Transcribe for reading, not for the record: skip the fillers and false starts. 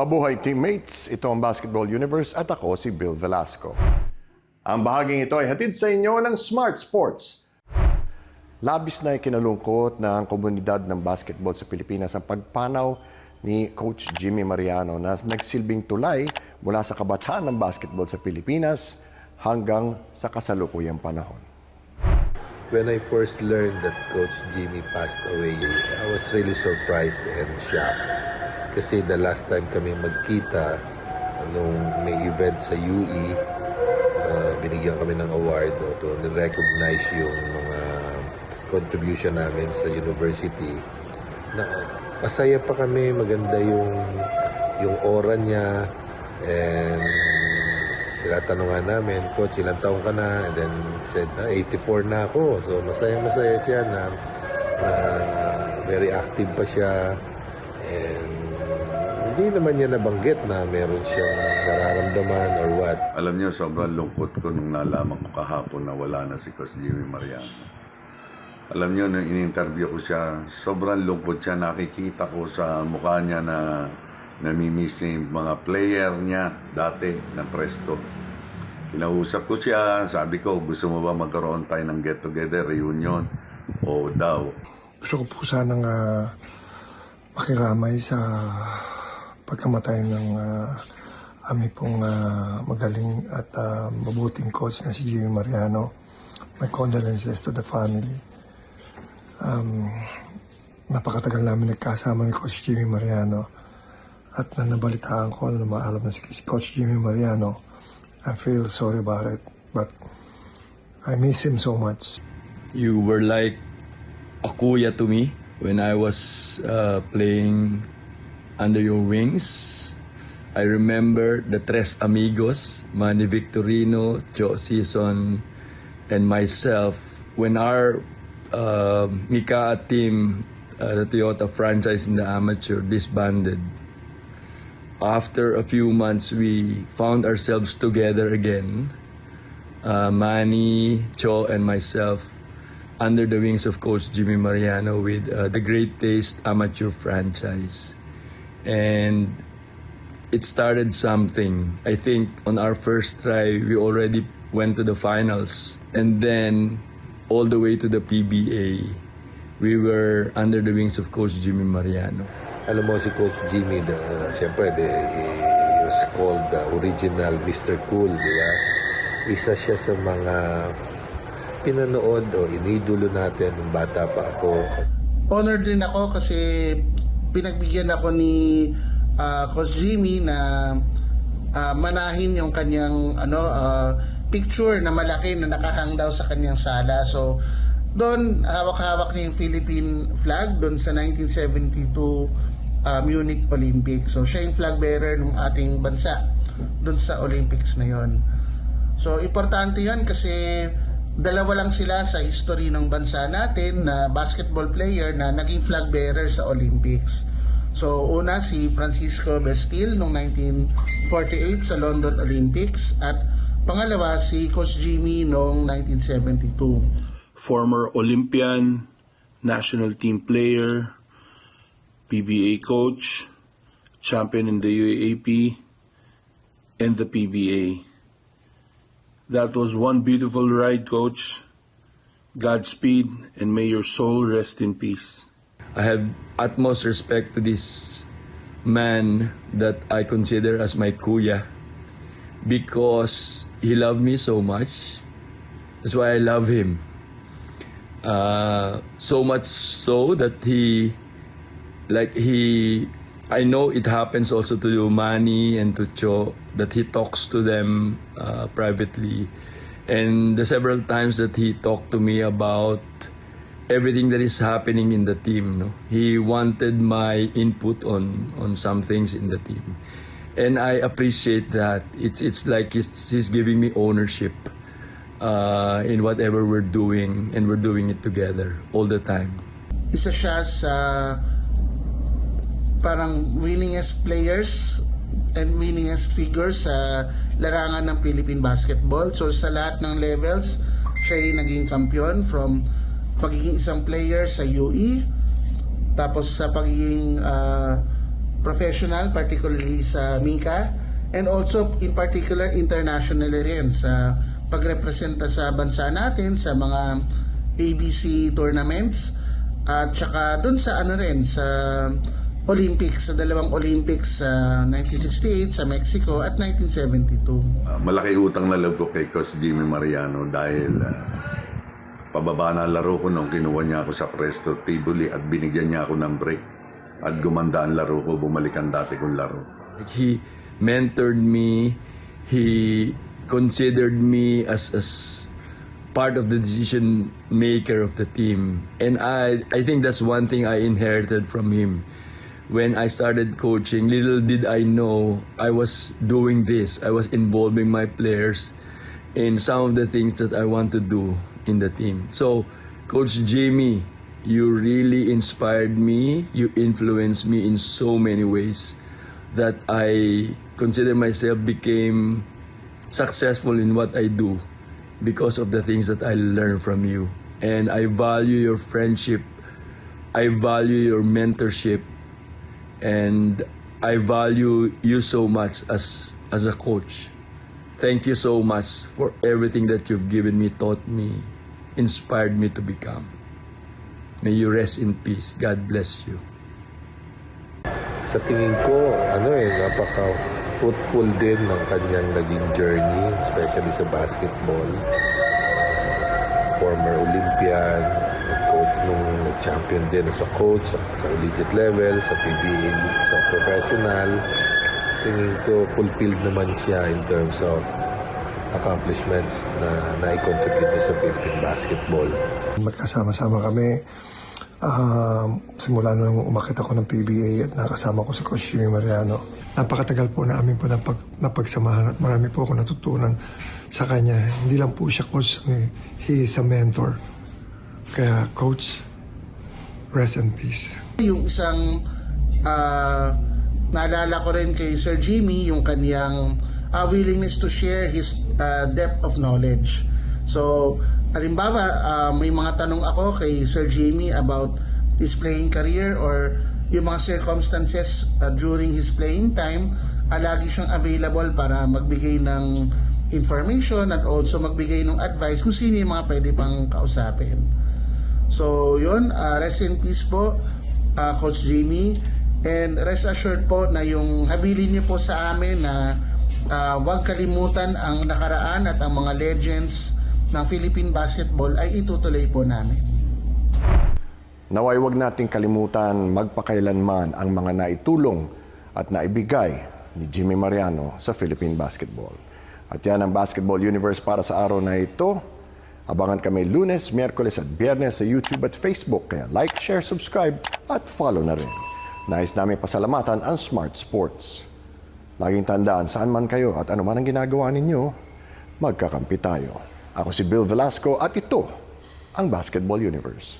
Mabuhay teammates, ito ang Basketball Universe at ako si Bill Velasco. Ang bahaging ito ay hatid sa inyo ng Smart Sports. Labis na ikinalungkot ng komunidad ng basketball sa Pilipinas ang pagpanaw ni Coach Jimmy Mariano na nagsilbing tulay mula sa kabataan ng basketball sa Pilipinas hanggang sa kasalukuyang panahon. When I first learned that Coach Jimmy passed away, I was really surprised and shocked. Kasi the last time kami magkita, nung may event sa UE, binigyan kami ng award to recognize yung mga contribution namin sa university. Masaya pa kami, maganda yung aura niya, and tinatanungan namin, Coach, ilang taong ka na? And then said, 84 na ako. So masaya siya na very active pa siya. And hindi naman niya nabanggit na meron siyang nararamdaman or what. Alam niyo, sobrang lungkot ko nung nalaman ko kahapon na wala na si Coach Jimmy Mariano. Alam niyo, nung in-interview ko siya, sobrang lungkot siya. Nakikita ko sa mukha niya na namimiss niya yung mga player niya dati na Presto. Kinausap ko siya, sabi ko, gusto mo ba magkaroon tayo ng get-together, reunion? Oo daw. Gusto ko po sanang makiramay sa pagkamatay ng aming pong magaling at mabuting coach na si Jimmy Mariano. My condolences to the family. Napakatagal namin nagkasama ni Coach Jimmy Mariano. At na nabalitaan ko na maalam na si Coach Jimmy Mariano, I feel sorry about it, but I miss him so much. You were like a kuya to me when I was playing under your wings. I remember the Tres Amigos, Manny Victorino, Joe Season, and myself, when our Mika team, the Toyota franchise in the amateur, disbanded. After a few months, we found ourselves together again, Manny, Cho, and myself, under the wings of Coach Jimmy Mariano with the Great Taste Amateur franchise. And it started something. I think on our first try, we already went to the finals. And then, all the way to the PBA, we were under the wings of Coach Jimmy Mariano. Alam mo si Coach Jimmy, siyempre, he was called the original Mr. Cool, di ba? Isa siya sa mga pinanood o inidolo natin nung bata pa ako. Honored din ako kasi pinagbigyan ako ni Coach Jimmy na manahin yung kanyang picture na malaki na nakahang daw sa kanyang sala. So, doon hawak-hawak niya yung Philippine flag doon sa 1972 Munich Olympics. So, siya yung flag bearer ng ating bansa doon sa Olympics na yon. So, importante yan kasi dalawa lang sila sa history ng bansa natin na basketball player na naging flag bearer sa Olympics. So, una si Francisco Bestil noong 1948 sa London Olympics at pangalawa si Coach Jimmy noong 1972. Former Olympian, national team player, PBA coach, champion in the UAAP, and the PBA. That was one beautiful ride, Coach. Godspeed, and may your soul rest in peace. I have utmost respect to this man that I consider as my kuya because he loved me so much. That's why I love him. So much so that I know it happens also to Manny and to Cho, that he talks to them privately. And the several times that he talked to me about everything that is happening in the team, no? He wanted my input on some things in the team. And I appreciate that. It's like he's giving me ownership in whatever we're doing, and we're doing it together all the time. Isa siya sa parang winningest players and winningest figures sa larangan ng Philippine basketball. So sa lahat ng levels, siya yung naging kampiyon from pagiging isang player sa UE, tapos sa pagiging professional, particularly sa Mika, and also in particular internationally rin sa pagrepresenta sa bansa natin sa mga ABC tournaments at saka dun sa ano rin sa Olympics, sa dalawang Olympics sa 1968 sa Mexico at 1972. Malaki utang na loob ko kay Coach Jimmy Mariano dahil pababa na laro ko nung kinuha niya ako sa Presto Tivoli at binigyan niya ako ng break. At gumanda ang laro ko, bumalik ang dati kong laro. He mentored me. He considered me as part of the decision maker of the team. And I think that's one thing I inherited from him. When I started coaching, little did I know I was doing this. I was involving my players in some of the things that I want to do in the team. So, Coach Jamie, you really inspired me. You influenced me in so many ways that I consider myself became successful in what I do because of the things that I learned from you. And I value your friendship. I value your mentorship. And I value you so much as a coach. Thank you so much for everything that you've given me, taught me, inspired me to become. May you rest in peace. God bless you. Sa tingin ko, napaka-fruitful din ng kanyang naging journey, especially sa basketball. Former Olympian, nag-coach nung nag-champion din as a coach sa collegiate level, sa PBA, sa professional. Tingin ko, fulfilled naman siya in terms of accomplishments na nai-contribute niya sa Philippine basketball. Magkasama-sama kami. Simula nung umakit ako ng PBA at nakasama ko si Coach Jimmy Mariano. Napakatagal po namin po napagsamahan at marami po ako natutunan sa kanya. Hindi lang po siya coach, he is a mentor. Kaya Coach, rest in peace. Yung isang naalala ko rin kay Sir Jimmy, yung kanyang willingness to share his depth of knowledge. So, halimbawa, may mga tanong ako kay Sir Jimmy about his playing career or yung mga circumstances during his playing time, lagi siyang available para magbigay ng information at also magbigay ng advice kung sino yung mga pwede pang kausapin. So, yun, rest in peace po, Coach Jimmy. And rest assured po na yung habilin niyo po sa amin na huwag kalimutan ang nakaraan at ang mga legends ng Philippine basketball ay itutuloy po namin. Naway wag nating kalimutan magpakailanman ang mga naitulong at naibigay ni Jimmy Mariano sa Philippine basketball. At yan ang Basketball Universe para sa araw na ito. Abangan kami Lunes, Miyerkules at Biyernes sa YouTube at Facebook. Kaya like, share, subscribe at follow na rin. Nais namin pasalamatan ang Smart Sports. Laging tandaan, saan man kayo at ano man ang ginagawa ninyo, magkakampi tayo. Ako si Bill Velasco at ito ang Basketball Universe.